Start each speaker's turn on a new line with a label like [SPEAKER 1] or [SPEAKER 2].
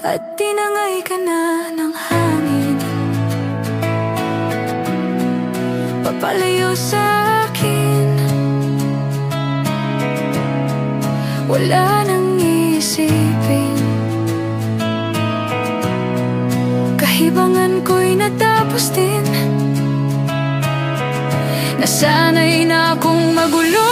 [SPEAKER 1] at tinangay ka na ng hangin. Papalayo sa akin, wala nang isipin. Kahibangan ko'y natapos din. Nasanay na akong magulo